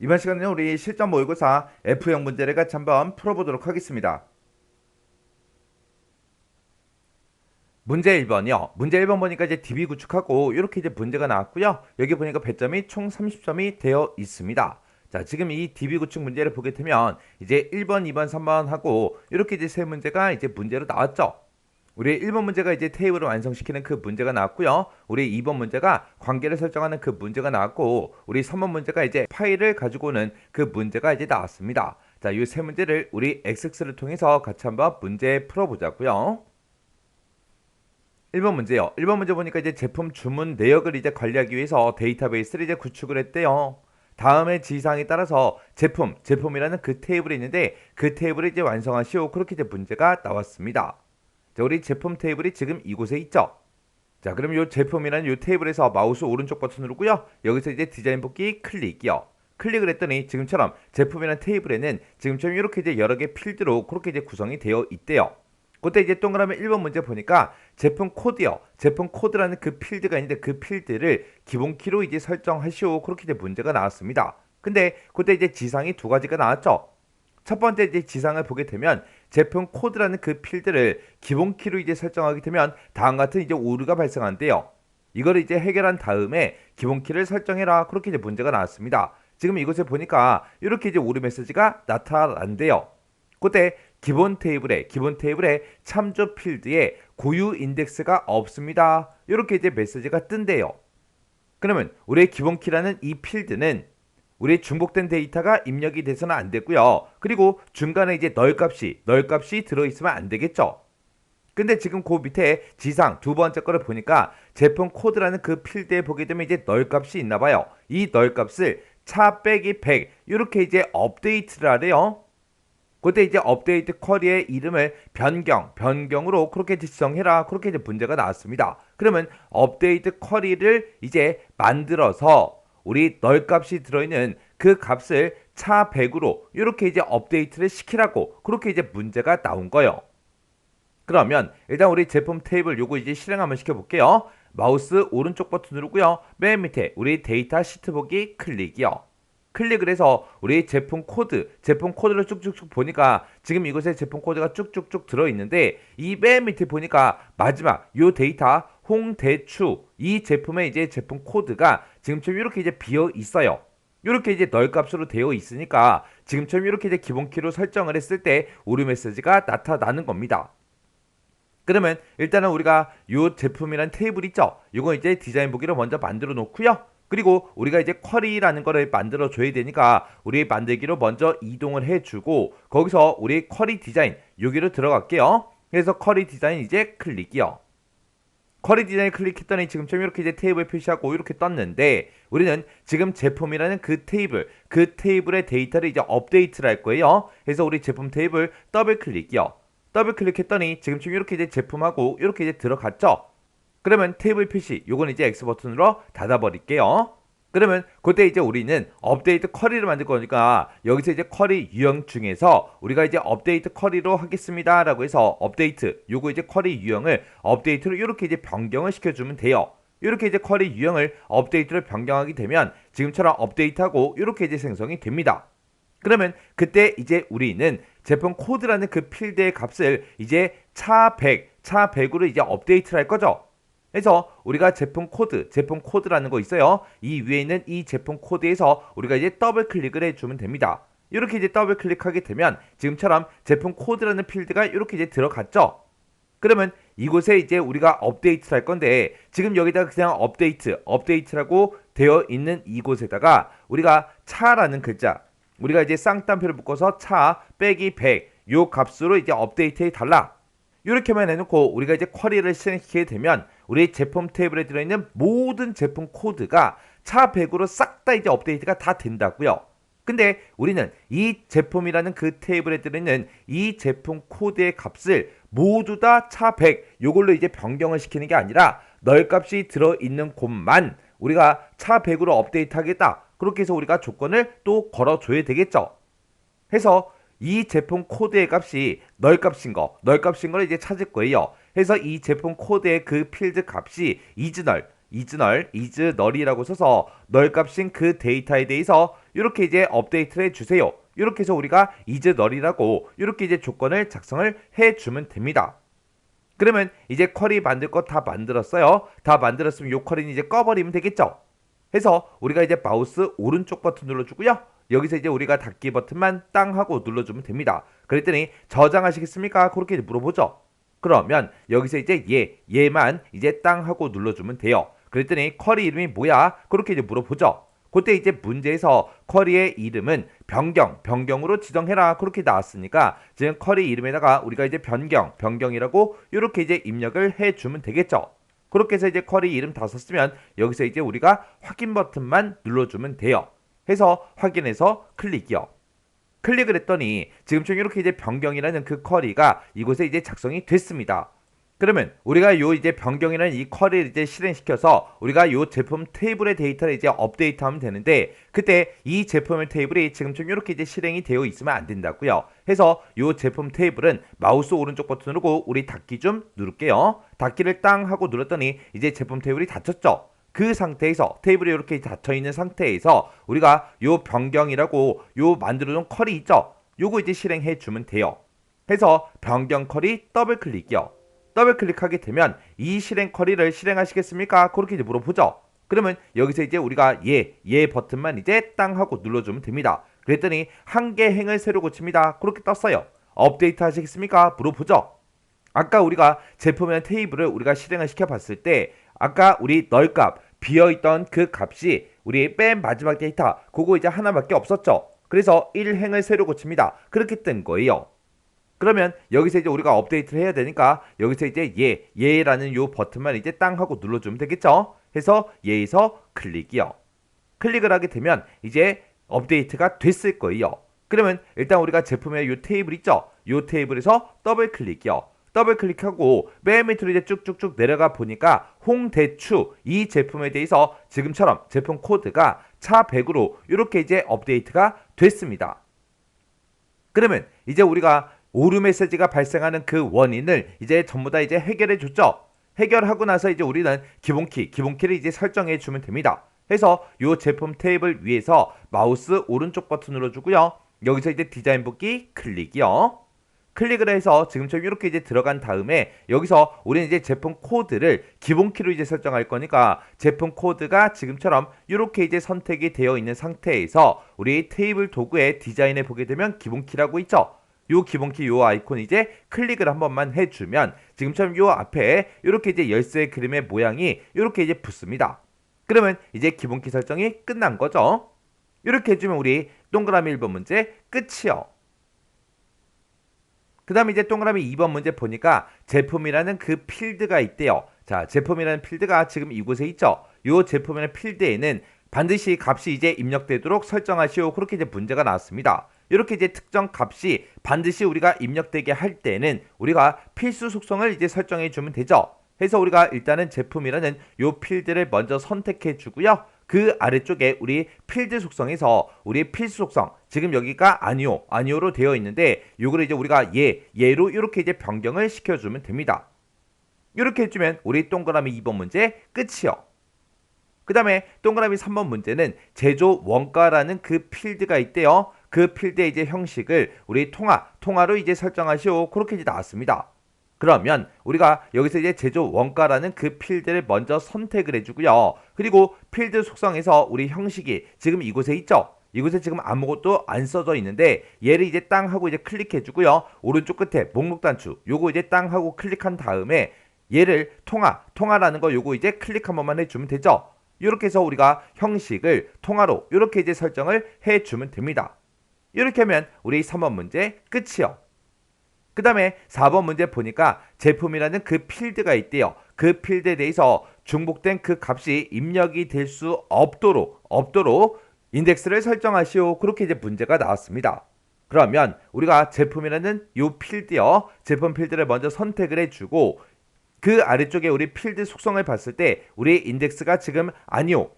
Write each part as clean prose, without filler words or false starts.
이번 시간에는 우리 실전 모의고사 F형 문제를 같이 한번 풀어보도록 하겠습니다. 문제 1번이요. 문제 1번 보니까 이제 DB 구축하고 이렇게 이제 문제가 나왔고요. 여기 보니까 배점이 총 30점이 되어 있습니다. 자, 지금 이 DB 구축 문제를 보게 되면 이제 1번, 2번, 3번 하고 이렇게 이제 세 문제가 이제 문제로 나왔죠. 우리 1번 문제가 이제 테이블을 완성시키는 그 문제가 나왔고요. 우리 2번 문제가 관계를 설정하는 그 문제가 나왔고, 우리 3번 문제가 이제 파일을 가지고 오는 그 문제가 이제 나왔습니다. 자, 이 세 문제를 우리 XX를 통해서 같이 한번 문제 풀어보자고요. 1번 문제요. 1번 문제 보니까 이제 제품 주문 내역을 이제 관리하기 위해서 데이터베이스를 이제 구축을 했대요. 다음의 지시사항에 따라서 제품이라는 그 테이블이 있는데 그 테이블을 이제 완성하시오. 그렇게 이제 문제가 나왔습니다. 자, 우리 제품 테이블이 지금 이곳에 있죠. 자, 그럼 이 제품이라는 이 테이블에서 마우스 오른쪽 버튼 누르고요. 여기서 이제 디자인 복귀 클릭이요. 클릭을 했더니 지금처럼 제품이라는 테이블에는 지금처럼 이렇게 이제 여러 개 필드로 그렇게 이제 구성이 되어 있대요. 그때 이제 동그라미 1번 문제 보니까 제품 코드요. 제품 코드라는 그 필드가 있는데 그 필드를 기본 키로 이제 설정하시오. 그렇게 이제 문제가 나왔습니다. 근데 그때 이제 지상이 두 가지가 나왔죠. 첫 번째 이제 지상을 보게 되면 제품 코드라는 그 필드를 기본 키로 이제 설정하게 되면 다음 같은 이제 오류가 발생한대요. 이걸 이제 해결한 다음에 기본 키를 설정해라. 그렇게 이제 문제가 나왔습니다. 지금 이곳에 보니까 이렇게 이제 오류 메시지가 나타난대요. 그때 기본 테이블에 참조 필드에 고유 인덱스가 없습니다. 이렇게 이제 메시지가 뜬대요. 그러면 우리의 기본 키라는 이 필드는 우리 중복된 데이터가 입력이 돼서는 안 되고요. 그리고 중간에 이제 널 값이 들어있으면 안 되겠죠. 근데 지금 그 밑에 지상 두 번째 거를 보니까 제품 코드라는 그 필드에 보게 되면 이제 널 값이 있나 봐요. 이 널 값을 차 빼기 100 이렇게 이제 업데이트를 하래요. 그때 이제 업데이트 쿼리의 이름을 변경으로 그렇게 지정해라. 그렇게 이제 문제가 나왔습니다. 그러면 업데이트 쿼리를 이제 만들어서 우리 널 값이 들어있는 그 값을 차 100으로 이렇게 이제 업데이트를 시키라고 그렇게 이제 문제가 나온 거예요. 그러면 일단 우리 제품 테이블 요거 이제 실행 한번 시켜볼게요. 마우스 오른쪽 버튼 누르고요. 맨 밑에 우리 데이터 시트 보기 클릭이요. 클릭을 해서 우리 제품 코드를 쭉쭉쭉 보니까 지금 이곳에 제품 코드가 쭉쭉쭉 들어있는데 이 맨 밑에 보니까 마지막 요 데이터 홍대추 이 제품의 이제 제품 코드가 지금처럼 이렇게 이제 비어 있어요. 이렇게 이제 널 값으로 되어 있으니까 지금처럼 이렇게 이제 기본 키로 설정을 했을 때 오류 메시지가 나타나는 겁니다. 그러면 일단은 우리가 요 제품이란 테이블 있죠. 이거 이제 디자인 보기로 먼저 만들어 놓고요. 그리고 우리가 이제 쿼리라는 거를 만들어 줘야 되니까 우리 만들기로 먼저 이동을 해주고 거기서 우리 쿼리 디자인 여기로 들어갈게요. 그래서 쿼리 디자인 이제 클릭이요. 쿼리 디자인 클릭했더니 지금처럼 이렇게 이제 테이블 표시하고 이렇게 떴는데 우리는 지금 제품이라는 그 테이블의 데이터를 이제 업데이트를 할 거예요. 그래서 우리 제품 테이블 더블 클릭이요. 더블 클릭했더니 지금처럼 이렇게 이제 제품하고 이렇게 이제 들어갔죠. 그러면 테이블 표시 요건 이제 X 버튼으로 닫아버릴게요. 그러면 그때 이제 우리는 업데이트 쿼리를 만들 거니까 여기서 이제 쿼리 유형 중에서 우리가 이제 업데이트 쿼리로 하겠습니다 라고 해서 업데이트 요거 이제 쿼리 유형을 업데이트로 이렇게 이제 변경을 시켜주면 돼요. 이렇게 이제 쿼리 유형을 업데이트로 변경하게 되면 지금처럼 업데이트하고 이렇게 이제 생성이 됩니다. 그러면 그때 이제 우리는 제품 코드라는 그 필드의 값을 이제 차 100으로 이제 업데이트를 할 거죠. 그래서 우리가 제품 코드라는 거 있어요. 이 위에 있는 이 제품 코드에서 우리가 이제 더블 클릭을 해주면 됩니다. 이렇게 이제 더블 클릭하게 되면 지금처럼 제품 코드라는 필드가 이렇게 이제 들어갔죠. 그러면 이곳에 이제 우리가 업데이트를 할 건데 지금 여기다가 그냥 업데이트라고 되어 있는 이곳에다가 우리가 차라는 글자 우리가 이제 쌍따옴표를 묶어서 차 빼기 100 요 값으로 이제 업데이트해 달라. 이렇게만 해놓고 우리가 이제 쿼리를 실행시키게 되면 우리 제품 테이블에 들어있는 모든 제품 코드가 차 100으로 싹 다 이제 업데이트가 다 된다고요. 근데 우리는 이 제품이라는 그 테이블에 들어있는 이 제품 코드의 값을 모두 다 차 100 요걸로 이제 변경을 시키는 게 아니라 널 값이 들어있는 곳만 우리가 차 100으로 업데이트 하겠다. 그렇게 해서 우리가 조건을 또 걸어줘야 되겠죠. 해서 이 제품 코드의 값이 널 값인 걸 이제 찾을 거예요. 그래서 이 제품 코드의 그 필드 값이 null이라고 써서 널 값인 그 데이터에 대해서 이렇게 이제 업데이트를 해주세요. 이렇게 해서 우리가 is null이라고 이렇게 이제 조건을 작성을 해주면 됩니다. 그러면 이제 쿼리 만들 거 다 만들었어요. 다 만들었으면 요 쿼리는 이제 꺼버리면 되겠죠. 해서 우리가 이제 마우스 오른쪽 버튼 눌러주고요. 여기서 이제 우리가 닫기 버튼만 땅 하고 눌러주면 됩니다. 그랬더니 저장하시겠습니까? 그렇게 물어보죠. 그러면 여기서 이제 얘만 이제 땅 하고 눌러주면 돼요. 그랬더니 쿼리 이름이 뭐야? 그렇게 이제 물어보죠. 그때 이제 문제에서 쿼리의 이름은 변경으로 지정해라 그렇게 나왔으니까 지금 쿼리 이름에다가 우리가 이제 변경이라고 이렇게 이제 입력을 해주면 되겠죠. 그렇게 해서 이제 쿼리 이름 다 썼으면 여기서 이제 우리가 확인 버튼만 눌러주면 돼요. 해서 확인해서 클릭이요. 클릭을 했더니 지금처럼 이렇게 이제 변경이라는 그 쿼리가 이곳에 이제 작성이 됐습니다. 그러면 우리가 요 이제 변경이라는 이 쿼리를 이제 실행시켜서 우리가 요 제품 테이블의 데이터를 이제 업데이트하면 되는데 그때 이 제품의 테이블이 지금처럼 이렇게 이제 실행이 되어 있으면 안 된다고요. 해서 요 제품 테이블은 마우스 오른쪽 버튼 누르고 우리 닫기 좀 누를게요. 닫기를 땅 하고 눌렀더니 이제 제품 테이블이 닫혔죠. 그 상태에서 테이블이 이렇게 닫혀 있는 상태에서 우리가 요 변경이라고 요 만들어 놓은 쿼리 있죠. 요거 이제 실행해 주면 돼요. 해서 변경 쿼리 더블 클릭이요. 더블 클릭하게 되면 이 실행 쿼리를 실행하시겠습니까? 그렇게 이제 물어보죠. 그러면 여기서 이제 우리가 얘 버튼만 이제 땅 하고 눌러주면 됩니다. 그랬더니 한 개 행을 새로 고칩니다. 그렇게 떴어요. 업데이트 하시겠습니까? 물어보죠. 아까 우리가 제품이라는 테이블을 우리가 실행을 시켜봤을 때 아까 우리 널 값 비어있던 그 값이 우리 맨 마지막 데이터 그거 이제 하나밖에 없었죠. 그래서 1행을 새로 고칩니다. 그렇게 뜬 거예요. 그러면 여기서 이제 우리가 업데이트를 해야 되니까 여기서 이제 얘라는 요 버튼만 이제 땅 하고 눌러주면 되겠죠. 해서 얘에서 클릭이요. 클릭을 하게 되면 이제 업데이트가 됐을 거예요. 그러면 일단 우리가 제품의 요 테이블 있죠. 요 테이블에서 더블 클릭이요. 더블 클릭하고 맨 밑으로 이제 쭉쭉쭉 내려가 보니까 홍대추 이 제품에 대해서 지금처럼 제품 코드가 차 100으로 이렇게 이제 업데이트가 됐습니다. 그러면 이제 우리가 오류 메시지가 발생하는 그 원인을 이제 전부 다 이제 해결해 줬죠. 해결하고 나서 이제 우리는 기본키를 이제 설정해 주면 됩니다. 해서 이 제품 테이블 위에서 마우스 오른쪽 버튼 눌러주고요. 여기서 이제 디자인 복귀 클릭이요. 클릭을 해서 지금처럼 이렇게 이제 들어간 다음에 여기서 우리는 이제 제품 코드를 기본키로 이제 설정할 거니까 제품 코드가 지금처럼 이렇게 이제 선택이 되어 있는 상태에서 우리 테이블 도구에 디자인해 보게 되면 기본키라고 있죠. 요 기본키 요 아이콘 이제 클릭을 한 번만 해주면 지금처럼 요 앞에 이렇게 이제 열쇠 그림의 모양이 이렇게 이제 붙습니다. 그러면 이제 기본키 설정이 끝난 거죠. 이렇게 해주면 우리 동그라미 1번 문제 끝이요. 그 다음에 이제 동그라미 2번 문제 보니까 제품이라는 그 필드가 있대요. 자, 제품이라는 필드가 지금 이곳에 있죠. 요 제품이라는 필드에는 반드시 값이 이제 입력되도록 설정하시오. 그렇게 이제 문제가 나왔습니다. 이렇게 이제 특정 값이 반드시 우리가 입력되게 할 때는 우리가 필수 속성을 이제 설정해 주면 되죠. 해서 우리가 일단은 제품이라는 요 필드를 먼저 선택해 주고요. 그 아래쪽에 우리 필드 속성에서 우리 필수 속성 지금 여기가 아니오로 되어 있는데 요거를 이제 우리가 얘로 이렇게 이제 변경을 시켜주면 됩니다. 이렇게 해주면 우리 동그라미 2번 문제 끝이요. 그 다음에 동그라미 3번 문제는 제조 원가라는 그 필드가 있대요. 그 필드의 이제 형식을 우리 통화로 이제 설정하시오. 그렇게 이제 나왔습니다. 그러면 우리가 여기서 이제 제조 원가라는 그 필드를 먼저 선택을 해주고요. 그리고 필드 속성에서 우리 형식이 지금 이곳에 있죠. 이곳에 지금 아무것도 안 써져 있는데 얘를 이제 땅 하고 이제 클릭해주고요. 오른쪽 끝에 목록 단추 요거 이제 땅 하고 클릭한 다음에 얘를 통화라는 거 요거 이제 클릭 한 번만 해주면 되죠. 이렇게 해서 우리가 형식을 통화로 이렇게 이제 설정을 해주면 됩니다. 이렇게 하면 우리 3번 문제 끝이요. 그 다음에 4번 문제 보니까 제품이라는 그 필드가 있대요. 그 필드에 대해서 중복된 그 값이 입력이 될 수 없도록 인덱스를 설정하시오. 그렇게 이제 문제가 나왔습니다. 그러면 우리가 제품이라는 요 필드요. 제품 필드를 먼저 선택을 해주고 그 아래쪽에 우리 필드 속성을 봤을 때 우리 인덱스가 지금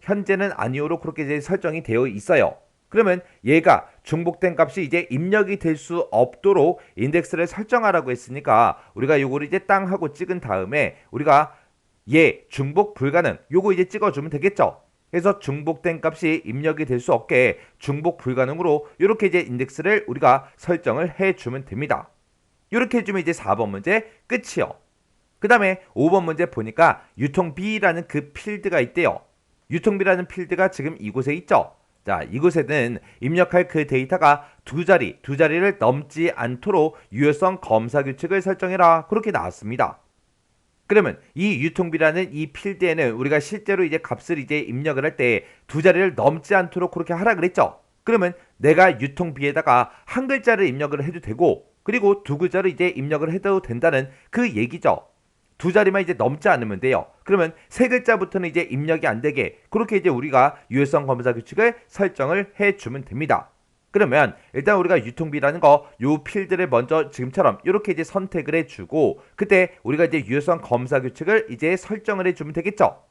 현재는 아니오로 그렇게 이제 설정이 되어 있어요. 그러면 얘가 중복된 값이 이제 입력이 될 수 없도록 인덱스를 설정하라고 했으니까 우리가 요거를 이제 땅 하고 찍은 다음에 우리가 중복 불가능 요거 이제 찍어주면 되겠죠. 그래서 중복된 값이 입력이 될 수 없게 중복 불가능으로 이렇게 이제 인덱스를 우리가 설정을 해주면 됩니다. 이렇게 해주면 이제 4번 문제 끝이요. 그 다음에 5번 문제 보니까 유통비라는 그 필드가 있대요. 유통비라는 필드가 지금 이곳에 있죠. 자, 이곳에는 입력할 그 데이터가 두 자리를 넘지 않도록 유효성 검사 규칙을 설정해라. 그렇게 나왔습니다. 그러면 이 유통비라는 이 필드에는 우리가 실제로 이제 값을 이제 입력을 할 때 두 자리를 넘지 않도록 그렇게 하라 그랬죠. 그러면 내가 유통비에다가 한 글자를 입력을 해도 되고 그리고 두 글자를 이제 입력을 해도 된다는 그 얘기죠. 두 자리만 이제 넘지 않으면 돼요. 그러면 세 글자부터는 이제 입력이 안 되게 그렇게 이제 우리가 유효성 검사 규칙을 설정을 해주면 됩니다. 그러면 일단 우리가 유통비라는 거 요 필드를 먼저 지금처럼 이렇게 이제 선택을 해주고 그때 우리가 이제 유효성 검사 규칙을 이제 설정을 해주면 되겠죠.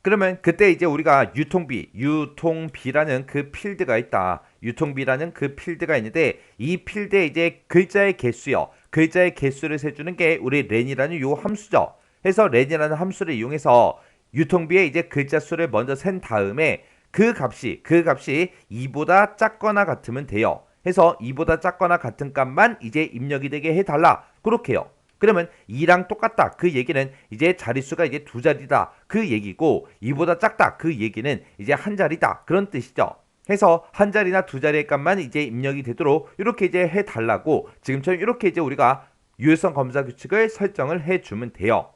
그러면 그때 이제 우리가 유통비라는 그 필드가 있다. 유통비라는 그 필드가 있는데 이 필드에 이제 글자의 개수요. 글자의 개수를 세주는 게 우리 렌이라는 요 함수죠. 그래서 렌이라는 함수를 이용해서 유통비의 이제 글자 수를 먼저 센 다음에 그 값이 2보다 작거나 같으면 돼요. 해서 2보다 작거나 같은 값만 이제 입력이 되게 해달라. 그렇게요. 그러면 2랑 똑같다. 그 얘기는 이제 자릿수가 이제 두 자리다. 그 얘기고 2보다 작다. 그 얘기는 이제 한 자리다. 그런 뜻이죠. 해서 한 자리나 두 자리의 값만 이제 입력이 되도록 이렇게 이제 해달라고 지금처럼 이렇게 이제 우리가 유효성 검사 규칙을 설정을 해주면 돼요.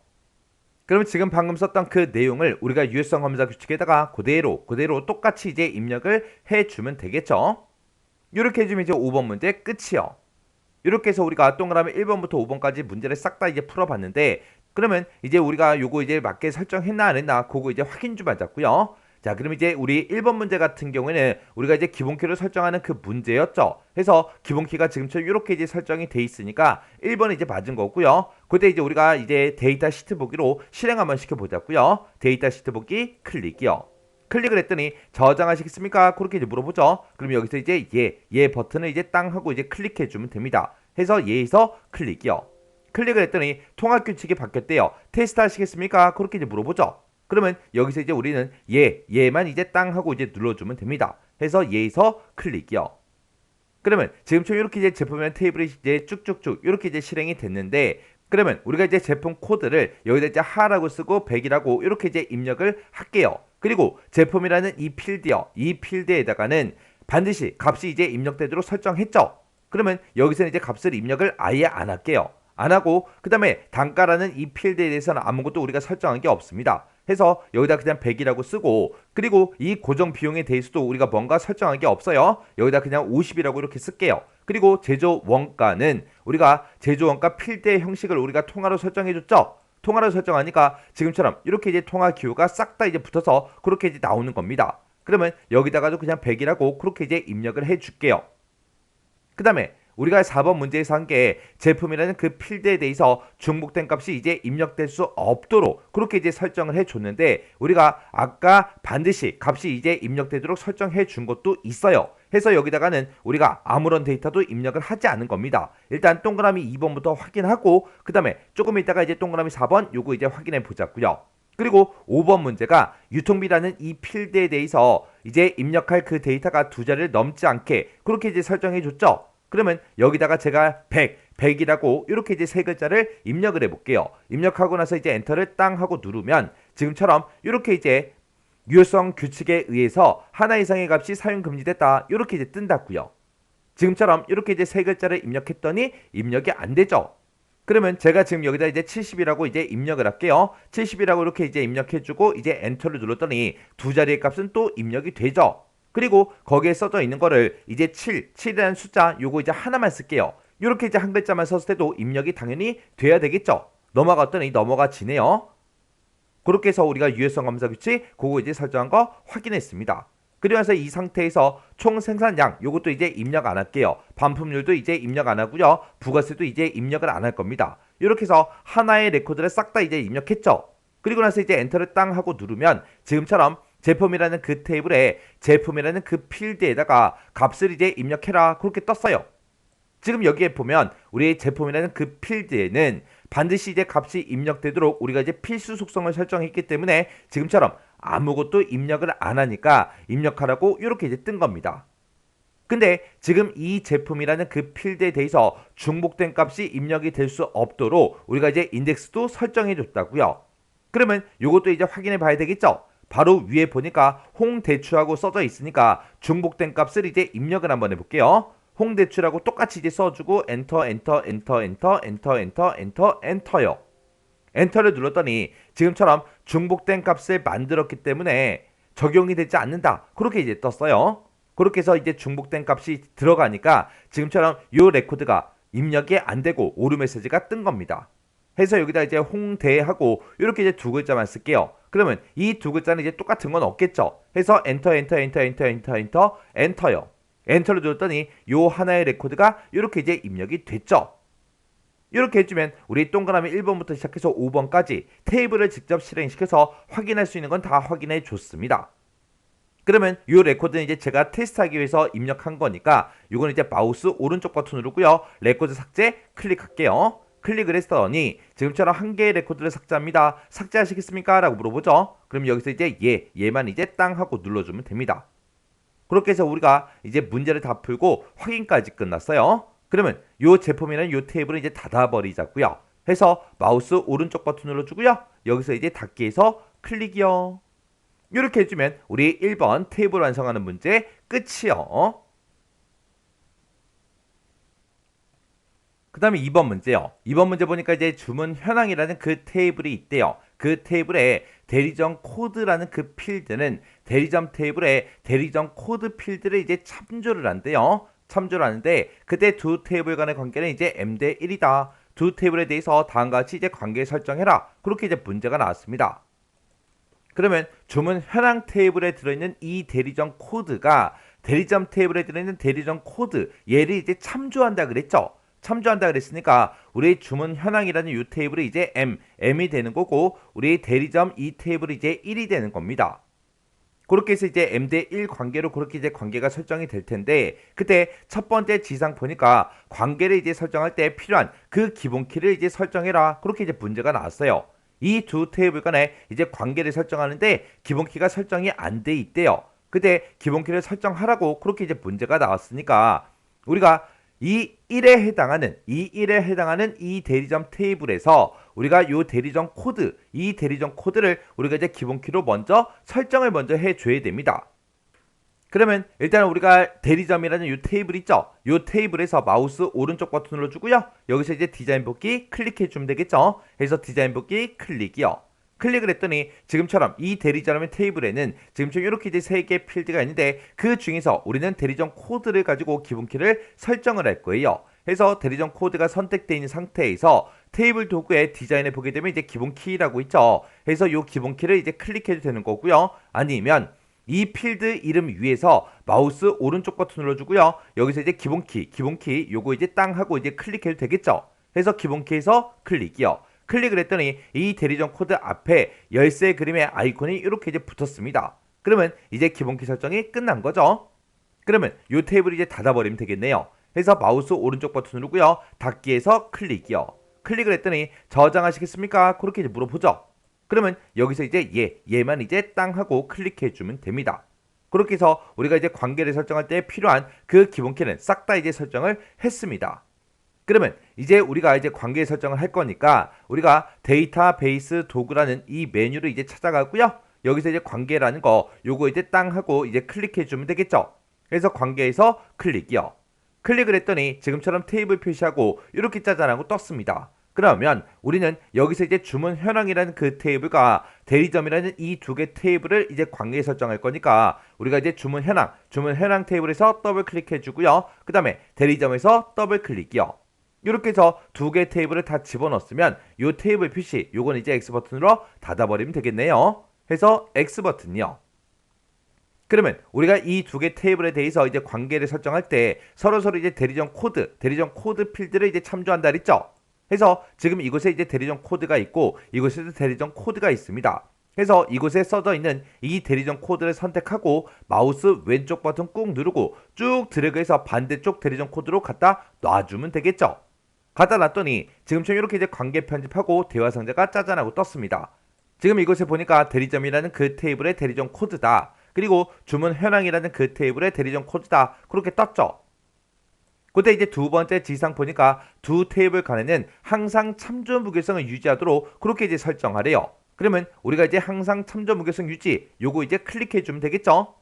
그럼 지금 방금 썼던 그 내용을 우리가 유효성 검사 규칙에다가 그대로 똑같이 이제 입력을 해주면 되겠죠. 이렇게 해주면 이제 5번 문제 끝이요. 이렇게 해서 우리가 동그라미 1번부터 5번까지 문제를 싹 다 이제 풀어봤는데 그러면 이제 우리가 요거 이제 맞게 설정했나 안 했나 그거 이제 확인 좀 하자고요. 자, 그럼 이제 우리 1번 문제 같은 경우에는 우리가 이제 기본키를 설정하는 그 문제였죠. 그래서 기본키가 지금처럼 이렇게 이제 설정이 돼 있으니까 1번은 이제 맞은 거고요. 그때 이제 우리가 이제 데이터 시트 보기로 실행 한번 시켜보자고요. 데이터 시트 보기 클릭이요. 클릭을 했더니 저장하시겠습니까? 그렇게 이제 물어보죠. 그럼 여기서 이제 얘 버튼을 이제 땅 하고 이제 클릭해 주면 됩니다. 해서 얘에서 클릭이요. 클릭을 했더니 통합 규칙이 바뀌었대요. 테스트 하시겠습니까? 그렇게 이제 물어보죠. 그러면 여기서 이제 우리는 얘만 이제 땅 하고 이제 눌러주면 됩니다. 해서 얘에서 클릭이요. 그러면 지금처럼 이렇게 이제 제품이라는 테이블이 이제 쭉쭉쭉 이렇게 이제 실행이 됐는데 그러면 우리가 이제 제품 코드를 여기다 이제 하라고 쓰고 100이라고 이렇게 이제 입력을 할게요. 그리고 제품이라는 이 필드요. 이 필드에다가는 반드시 값이 이제 입력되도록 설정했죠. 그러면 여기서는 이제 값을 입력을 아예 안 할게요. 안 하고 그 다음에 단가라는 이 필드에 대해서는 아무것도 우리가 설정한 게 없습니다. 해서 여기다 그냥 100이라고 쓰고 그리고 이 고정 비용에 대해서도 우리가 뭔가 설정한 게 없어요. 여기다 그냥 50이라고 이렇게 쓸게요. 그리고 제조 원가는 우리가 제조 원가 필드의 형식을 우리가 통화로 설정해 줬죠. 통화로 설정하니까 지금처럼 이렇게 이제 통화 기호가 싹 다 이제 붙어서 그렇게 이제 나오는 겁니다. 그러면 여기다가도 그냥 100이라고 그렇게 이제 입력을 해 줄게요. 그 다음에 우리가 4번 문제에서 한 게 제품이라는 그 필드에 대해서 중복된 값이 이제 입력될 수 없도록 그렇게 이제 설정을 해줬는데 우리가 아까 반드시 값이 이제 입력되도록 설정해 준 것도 있어요. 해서 여기다가는 우리가 아무런 데이터도 입력을 하지 않은 겁니다. 일단 동그라미 2번부터 확인하고 그 다음에 조금 있다가 이제 동그라미 4번 요거 이제 확인해 보자고요. 그리고 5번 문제가 유통비라는 이 필드에 대해서 이제 입력할 그 데이터가 두 자리를 넘지 않게 그렇게 이제 설정해 줬죠. 그러면 여기다가 제가 100이라고 이렇게 이제 세 글자를 입력을 해볼게요. 입력하고 나서 이제 엔터를 땅 하고 누르면 지금처럼 이렇게 이제 유효성 규칙에 의해서 하나 이상의 값이 사용 금지됐다. 이렇게 이제 뜬다고요. 지금처럼 이렇게 이제 세 글자를 입력했더니 입력이 안 되죠. 그러면 제가 지금 여기다 이제 70이라고 이제 입력을 할게요. 70이라고 이렇게 이제 입력해주고 이제 엔터를 눌렀더니 두 자리의 값은 또 입력이 되죠. 그리고 거기에 써져 있는 거를 이제 7이라는 숫자 요거 이제 하나만 쓸게요. 이렇게 이제 한 글자만 썼을 때도 입력이 당연히 돼야 되겠죠. 넘어갔더니 넘어가지네요. 그렇게 해서 우리가 유효성 검사 규칙 그거 이제 설정한 거 확인했습니다. 그리고 나서 이 상태에서 총 생산량 요것도 이제 입력 안 할게요. 반품률도 이제 입력 안 하고요. 부가세도 이제 입력을 안 할 겁니다. 이렇게 해서 하나의 레코드를 싹 다 이제 입력했죠. 그리고 나서 이제 엔터를 땅 하고 누르면 지금처럼 제품이라는 그 테이블에 제품이라는 그 필드에다가 값을 이제 입력해라 그렇게 떴어요. 지금 여기에 보면 우리 제품이라는 그 필드에는 반드시 이제 값이 입력되도록 우리가 이제 필수 속성을 설정했기 때문에 지금처럼 아무것도 입력을 안 하니까 입력하라고 이렇게 이제 뜬 겁니다. 근데 지금 이 제품이라는 그 필드에 대해서 중복된 값이 입력이 될 수 없도록 우리가 이제 인덱스도 설정해 줬다고요. 그러면 이것도 이제 확인해 봐야 되겠죠? 바로 위에 보니까 홍대추하고 써져 있으니까 중복된 값을 이제 입력을 한번 해볼게요. 홍대추라고 똑같이 이제 써주고 엔터 엔터 엔터 엔터 엔터 엔터 엔터 엔터요. 엔터를 눌렀더니 지금처럼 중복된 값을 만들었기 때문에 적용이 되지 않는다. 그렇게 이제 떴어요. 그렇게 해서 이제 중복된 값이 들어가니까 지금처럼 요 레코드가 입력이 안 되고 오류 메시지가 뜬 겁니다. 해서 여기다 이제 홍대하고 이렇게 이제 두 글자만 쓸게요. 그러면 이 두 글자는 이제 똑같은 건 없겠죠. 해서 엔터 엔터 엔터 엔터 엔터 엔터 엔터요. 엔터를 눌렀더니 요 하나의 레코드가 이렇게 이제 입력이 됐죠. 이렇게 해주면 우리 동그라미 1번부터 시작해서 5번까지 테이블을 직접 실행시켜서 확인할 수 있는 건 다 확인해 줬습니다. 그러면 이 레코드는 이제 제가 테스트하기 위해서 입력한 거니까 이건 이제 마우스 오른쪽 버튼 누르고요. 레코드 삭제 클릭할게요. 클릭을 했더니 지금처럼 한 개의 레코드를 삭제합니다. 삭제하시겠습니까? 라고 물어보죠. 그럼 여기서 이제 얘만 이제 땅 하고 눌러주면 됩니다. 그렇게 해서 우리가 이제 문제를 다 풀고 확인까지 끝났어요. 그러면 이 제품이라는 이 테이블을 이제 닫아버리자고요. 해서 마우스 오른쪽 버튼 눌러주고요. 여기서 이제 닫기에서 클릭이요. 이렇게 해주면 우리 1번 테이블 완성하는 문제 끝이요. 그 다음에 2번 문제요. 2번 문제 보니까 이제 주문 현황이라는 그 테이블이 있대요. 그 테이블에 대리점 코드라는 그 필드는 대리점 테이블에 대리점 코드 필드를 이제 참조를 한대요. 참조를 하는데 그때 두 테이블 간의 관계는 이제 m 대 1이다. 두 테이블에 대해서 다음과 같이 이제 관계 설정해라. 그렇게 이제 문제가 나왔습니다. 그러면 주문 현황 테이블에 들어있는 이 대리점 코드가 대리점 테이블에 들어있는 대리점 코드 얘를 이제 참조한다 그랬죠. 참조한다 그랬으니까 우리 주문 현황이라는 이 테이블이 이제 m이 되는 거고 우리 대리점 이 테이블이 이제 1이 되는 겁니다. 그렇게 해서 이제 m 대 1 관계로 그렇게 이제 관계가 설정이 될 텐데 그때 첫 번째 지상 보니까 관계를 이제 설정할 때 필요한 그 기본 키를 이제 설정해라. 그렇게 이제 문제가 나왔어요. 이 두 테이블 간에 이제 관계를 설정하는데 기본 키가 설정이 안 돼 있대요. 그때 기본 키를 설정하라고 그렇게 이제 문제가 나왔으니까 우리가 이 1에 해당하는 이 대리점 테이블에서 우리가 이 대리점 코드, 이 대리점 코드를 우리가 이제 기본 키로 설정을 먼저 해줘야 됩니다. 그러면 일단 우리가 대리점이라는 이 테이블 있죠? 이 테이블에서 마우스 오른쪽 버튼 눌러주고요. 여기서 이제 디자인 복귀 클릭해주면 되겠죠? 해서 디자인 복귀 클릭이요. 클릭을 했더니 지금처럼 이 대리점의 테이블에는 지금처럼 이렇게 이제 3개의 필드가 있는데 그 중에서 우리는 대리점 코드를 가지고 기본키를 설정을 할 거예요. 해서 대리점 코드가 선택되어 있는 상태에서 테이블 도구에 디자인을 보게 되면 이제 기본키라고 있죠. 해서 이 기본키를 이제 클릭해도 되는 거고요. 아니면 이 필드 이름 위에서 마우스 오른쪽 버튼 눌러주고요. 여기서 이제 기본키 요거 이제 땅 하고 이제 클릭해도 되겠죠. 해서 기본키에서 클릭이요. 클릭을 했더니 이 대리점 코드 앞에 열쇠 그림의 아이콘이 이렇게 이제 붙었습니다. 그러면 이제 기본키 설정이 끝난 거죠. 그러면 이 테이블 이제 닫아버리면 되겠네요. 해서 마우스 오른쪽 버튼 누르고요. 닫기에서 클릭이요. 클릭을 했더니 저장하시겠습니까? 그렇게 이제 물어보죠. 그러면 여기서 이제 얘만 이제 땅 하고 클릭해주면 됩니다. 그렇게 해서 우리가 이제 관계를 설정할 때 필요한 그 기본키는 싹 다 이제 설정을 했습니다. 그러면 이제 우리가 이제 관계 설정을 할 거니까 우리가 데이터베이스 도구라는 이 메뉴를 이제 찾아가고요. 여기서 이제 관계라는 거 요거 이제 땅 하고 이제 클릭해 주면 되겠죠. 그래서 관계에서 클릭이요. 클릭을 했더니 지금처럼 테이블 표시하고 이렇게 짜잔하고 떴습니다. 그러면 우리는 여기서 이제 주문 현황이라는 그 테이블과 대리점이라는 이 두 개 테이블을 이제 관계 설정할 거니까 우리가 이제 주문 현황 테이블에서 더블 클릭해 주고요. 그 다음에 대리점에서 더블 클릭이요. 이렇게 해서 두 개 테이블을 다 집어넣었으면 이 테이블 표시 요건 이제 X 버튼으로 닫아버리면 되겠네요. 해서 X 버튼이요. 그러면 우리가 이 두 개 테이블에 대해서 이제 관계를 설정할 때 서로 이제 대리점 코드 필드를 이제 참조한다 그랬죠. 해서 지금 이곳에 이제 대리점 코드가 있고 이곳에도 대리점 코드가 있습니다. 해서 이곳에 써져 있는 이 대리점 코드를 선택하고 마우스 왼쪽 버튼 꾹 누르고 쭉 드래그해서 반대쪽 대리점 코드로 갖다 놔주면 되겠죠. 갖다 놨더니 지금처럼 이렇게 이제 관계 편집하고 대화 상자가 짜잔하고 떴습니다. 지금 이곳에 보니까 대리점이라는 그 테이블의 대리점 코드다. 그리고 주문 현황이라는 그 테이블의 대리점 코드다. 그렇게 떴죠. 그때 이제 두 번째 지상 보니까 두 테이블 간에는 항상 참조 무게성을 유지하도록 그렇게 이제 설정하래요. 그러면 우리가 이제 항상 참조 무게성 유지 요거 이제 클릭해 주면 되겠죠.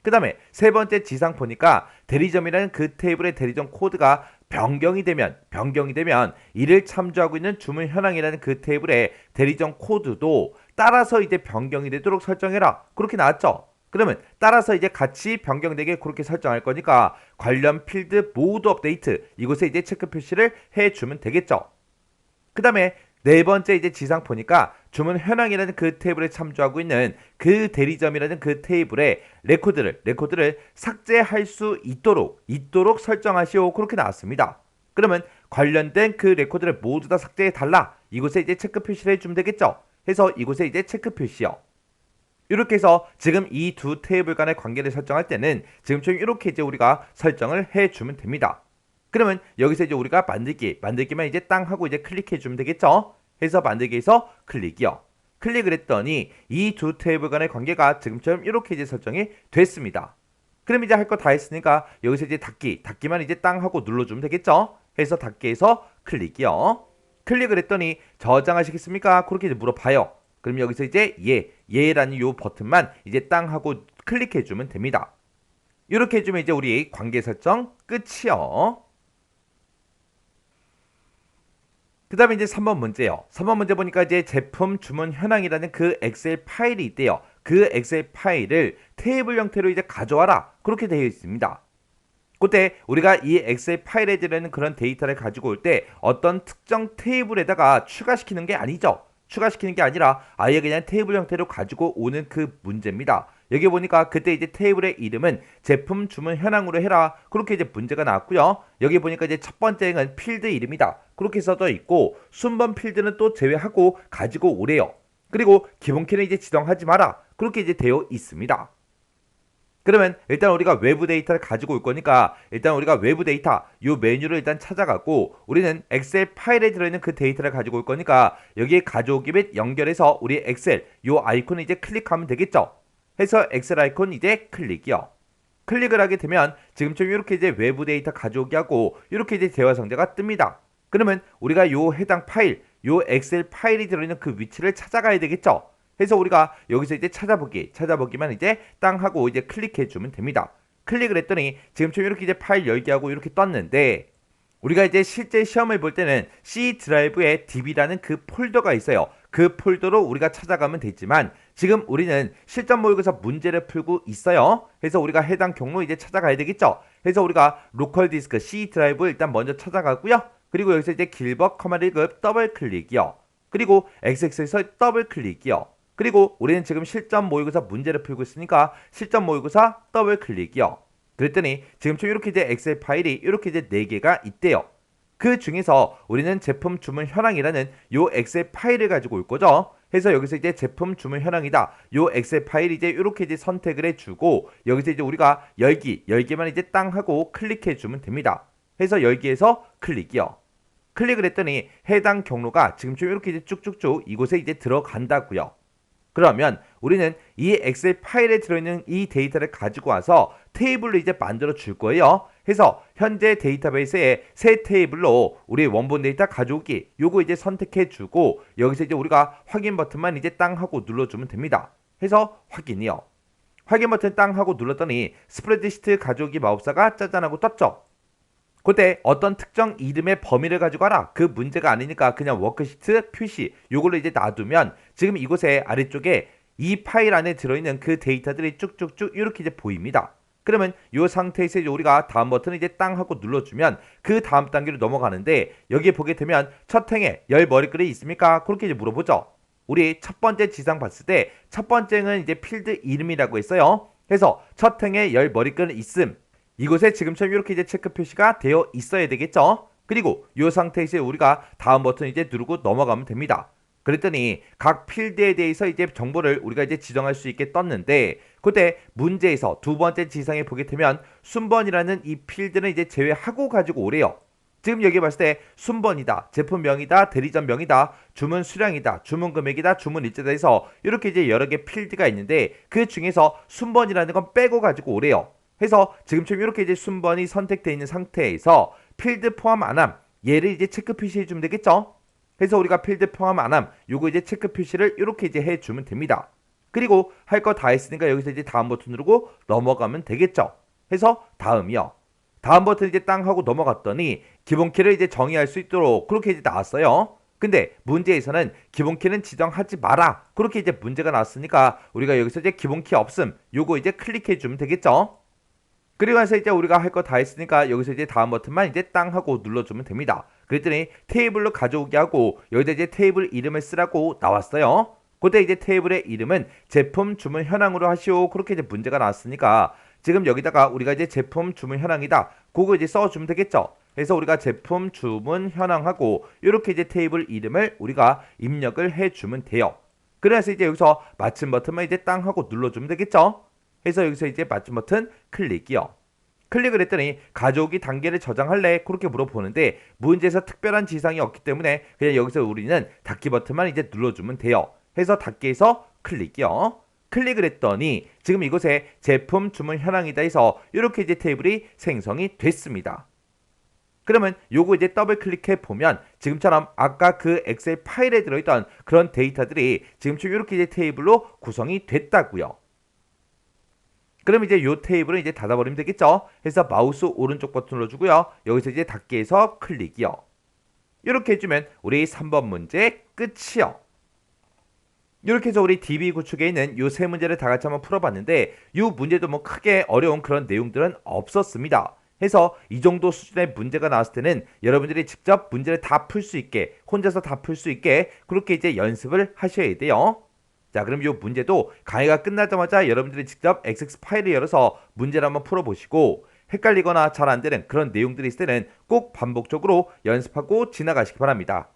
그 다음에 세 번째 지상 보니까 대리점이라는 그 테이블의 대리점 코드가 변경이 되면 이를 참조하고 있는 주문 현황이라는 그 테이블의 대리점 코드도 따라서 이제 변경이 되도록 설정해라. 그렇게 나왔죠. 그러면 따라서 이제 같이 변경되게 그렇게 설정할 거니까 관련 필드 모두 업데이트 이곳에 이제 체크 표시를 해주면 되겠죠. 그 다음에 네 번째 이제 지상 보니까 주문 현황이라는 그 테이블에 참조하고 있는 그 대리점이라는 그 테이블의 레코드를 삭제할 수 있도록 설정하시오. 그렇게 나왔습니다. 그러면 관련된 그 레코드를 모두 다 삭제해 달라. 이곳에 이제 체크 표시를 해주면 되겠죠. 해서 이곳에 이제 체크 표시요. 이렇게 해서 지금 이 두 테이블 간의 관계를 설정할 때는 지금처럼 이렇게 이제 우리가 설정을 해주면 됩니다. 그러면 여기서 이제 우리가 만들기만 이제 땅 하고 이제 클릭해 주면 되겠죠. 해서 만들기에서 클릭이요. 클릭을 했더니 이 두 테이블 간의 관계가 지금처럼 이렇게 이제 설정이 됐습니다. 그럼 이제 할 거 다 했으니까 여기서 이제 닫기만 이제 땅 하고 눌러주면 되겠죠. 해서 닫기에서 클릭이요. 클릭을 했더니 저장하시겠습니까? 그렇게 이제 물어봐요. 그럼 여기서 이제 예라는 요 버튼만 이제 땅 하고 클릭해 주면 됩니다. 이렇게 해주면 이제 우리 관계 설정 끝이요. 그 다음에 이제 3번 문제요. 3번 문제 보니까 이제 제품 주문 현황이라는 그 엑셀 파일이 있대요. 그 엑셀 파일을 테이블 형태로 이제 가져와라. 그렇게 되어 있습니다. 그때 우리가 이 엑셀 파일에 들어있는 그런 데이터를 가지고 올 때 어떤 특정 테이블에다가 추가시키는 게 아니죠. 추가시키는 게 아니라 아예 그냥 테이블 형태로 가지고 오는 그 문제입니다. 여기 보니까 그때 이제 테이블의 이름은 제품 주문 현황으로 해라. 그렇게 이제 문제가 나왔고요. 여기 보니까 이제 첫 번째는 필드 이름이다. 그렇게 써져 있고 순번 필드는 또 제외하고 가지고 오래요. 그리고 기본 키는 이제 지정하지 마라. 그렇게 이제 되어 있습니다. 그러면 일단 우리가 외부 데이터를 가지고 올 거니까 일단 우리가 외부 데이터 요 메뉴를 일단 찾아가고 우리는 엑셀 파일에 들어있는 그 데이터를 가지고 올 거니까 여기에 가져오기 및 연결해서 우리 엑셀 요 아이콘을 이제 클릭하면 되겠죠. 해서 엑셀 아이콘 이제 클릭이요. 클릭을 하게 되면 지금처럼 이렇게 이제 외부 데이터 가져오기 하고 이렇게 이제 대화 상자가 뜹니다. 그러면 우리가 요 해당 파일 요 엑셀 파일이 들어있는 그 위치를 찾아가야 되겠죠. 해서 우리가 여기서 이제 찾아보기만 이제 땅 하고 이제 클릭해 주면 됩니다. 클릭을 했더니 지금처럼 이렇게 이제 파일 열기하고 이렇게 떴는데 우리가 이제 실제 시험을 볼 때는 C 드라이브에 DB라는 그 폴더가 있어요. 그 폴더로 우리가 찾아가면 되지만 지금 우리는 실전 모의고사 문제를 풀고 있어요. 해서 우리가 해당 경로 이제 찾아가야 되겠죠. 해서 우리가 로컬 디스크 C 드라이브 일단 먼저 찾아가고요. 그리고 여기서 이제 길벗 커마 1급 더블 클릭이요. 그리고 XX에서 더블 클릭이요. 그리고 우리는 지금 실전 모의고사 문제를 풀고 있으니까 실전 모의고사 더블 클릭이요. 그랬더니 지금처럼 이렇게 이제 엑셀 파일이 이렇게 이제 4개가 있대요. 그 중에서 우리는 제품 주문 현황이라는 요 엑셀 파일을 가지고 올 거죠. 해서 여기서 이제 제품 주문 현황이다. 요 엑셀 파일 이제 이렇게 이제 선택을 해주고 여기서 이제 우리가 열기만 이제 땅 하고 클릭해 주면 됩니다. 해서 열기에서 클릭이요. 클릭을 했더니 해당 경로가 지금처럼 이렇게 이제 쭉쭉쭉 이곳에 이제 들어간다고요. 그러면 우리는 이 엑셀 파일에 들어있는 이 데이터를 가지고 와서 테이블로 이제 만들어 줄 거예요. 해서 현재 데이터베이스에 새 테이블로 우리 원본 데이터 가져오기 요거 이제 선택해 주고 여기서 이제 우리가 확인 버튼만 이제 땅 하고 눌러주면 됩니다. 해서 확인이요. 확인 버튼 땅 하고 눌렀더니 스프레드시트 가져오기 마법사가 짜잔하고 떴죠. 그때 어떤 특정 이름의 범위를 가지고 와라. 그 문제가 아니니까 그냥 워크시트 표시 요걸로 이제 놔두면 지금 이곳에 아래쪽에 이 파일 안에 들어있는 그 데이터들이 쭉쭉쭉 이렇게 이제 보입니다. 그러면 이 상태에서 이제 우리가 다음 버튼을 이제 땅 하고 눌러주면 그 다음 단계로 넘어가는데 여기에 보게 되면 첫 행에 열 머리글이 있습니까? 그렇게 이제 물어보죠. 우리 첫 번째 지상 봤을 때 첫 번째는 이제 필드 이름이라고 했어요. 그래서 첫 행에 열 머리글은 있음. 이곳에 지금처럼 이렇게 이제 체크 표시가 되어 있어야 되겠죠. 그리고 이 상태에서 우리가 다음 버튼 이제 누르고 넘어가면 됩니다. 그랬더니 각 필드에 대해서 이제 정보를 우리가 이제 지정할 수 있게 떴는데 그때 문제에서 두 번째 지상에 보게 되면 순번이라는 이 필드는 이제 제외하고 가지고 오래요. 지금 여기 봤을 때 순번이다, 제품명이다, 대리점명이다, 주문 수량이다, 주문 금액이다, 주문 일자다 해서 이렇게 이제 여러 개 필드가 있는데 그 중에서 순번이라는 건 빼고 가지고 오래요. 해서 지금처럼 이렇게 이제 순번이 선택되어 있는 상태에서 필드 포함 안함 얘를 이제 체크 표시해 주면 되겠죠. 해서 우리가 필드 포함 안함 요거 이제 체크 표시를 이렇게 이제 해주면 됩니다. 그리고 할 거 다 했으니까 여기서 이제 다음 버튼 누르고 넘어가면 되겠죠. 해서 다음이요. 다음 버튼 이제 땅 하고 넘어갔더니 기본키를 이제 정의할 수 있도록 그렇게 이제 나왔어요. 근데 문제에서는 기본키는 지정하지 마라 그렇게 이제 문제가 나왔으니까 우리가 여기서 이제 기본키 없음 요거 이제 클릭해 주면 되겠죠. 그리고 나서 이제 우리가 할 거 다 했으니까 여기서 이제 다음 버튼만 이제 땅 하고 눌러주면 됩니다. 그랬더니 테이블로 가져오게 하고 여기다 이제 테이블 이름을 쓰라고 나왔어요. 그때 이제 테이블의 이름은 제품 주문 현황으로 하시오 그렇게 이제 문제가 나왔으니까 지금 여기다가 우리가 이제 제품 주문 현황이다 그거 이제 써주면 되겠죠. 그래서 우리가 제품 주문 현황하고 이렇게 이제 테이블 이름을 우리가 입력을 해주면 돼요. 그래서 이제 여기서 마침 버튼만 이제 땅 하고 눌러주면 되겠죠. 해서 여기서 이제 마침 버튼 클릭이요. 클릭을 했더니 가져오기 단계를 저장할래? 그렇게 물어보는데 문제에서 특별한 지상이 없기 때문에 그냥 여기서 우리는 닫기 버튼만 이제 눌러주면 돼요. 해서 닫기에서 클릭이요. 클릭을 했더니 지금 이곳에 제품 주문 현황이다 해서 이렇게 이제 테이블이 생성이 됐습니다. 그러면 요거 이제 더블 클릭해 보면 지금처럼 아까 그 엑셀 파일에 들어있던 그런 데이터들이 지금처럼 이렇게 이제 테이블로 구성이 됐다고요. 그럼 이제 요 테이블을 이제 닫아버리면 되겠죠. 해서 마우스 오른쪽 버튼 눌러주고요. 여기서 이제 닫기에서 클릭이요. 이렇게 해주면 우리 3번 문제 끝이요. 이렇게 해서 우리 DB 구축에 있는 요 세 문제를 다 같이 한번 풀어봤는데 요 문제도 뭐 크게 어려운 그런 내용들은 없었습니다. 해서 이 정도 수준의 문제가 나왔을 때는 여러분들이 직접 문제를 다 풀 수 있게 혼자서 다 풀 수 있게 그렇게 이제 연습을 하셔야 돼요. 자, 그럼 이 문제도 강의가 끝나자마자 여러분들이 직접 XX 파일을 열어서 문제를 한번 풀어보시고 헷갈리거나 잘 안되는 그런 내용들이 있을 때는 꼭 반복적으로 연습하고 지나가시기 바랍니다.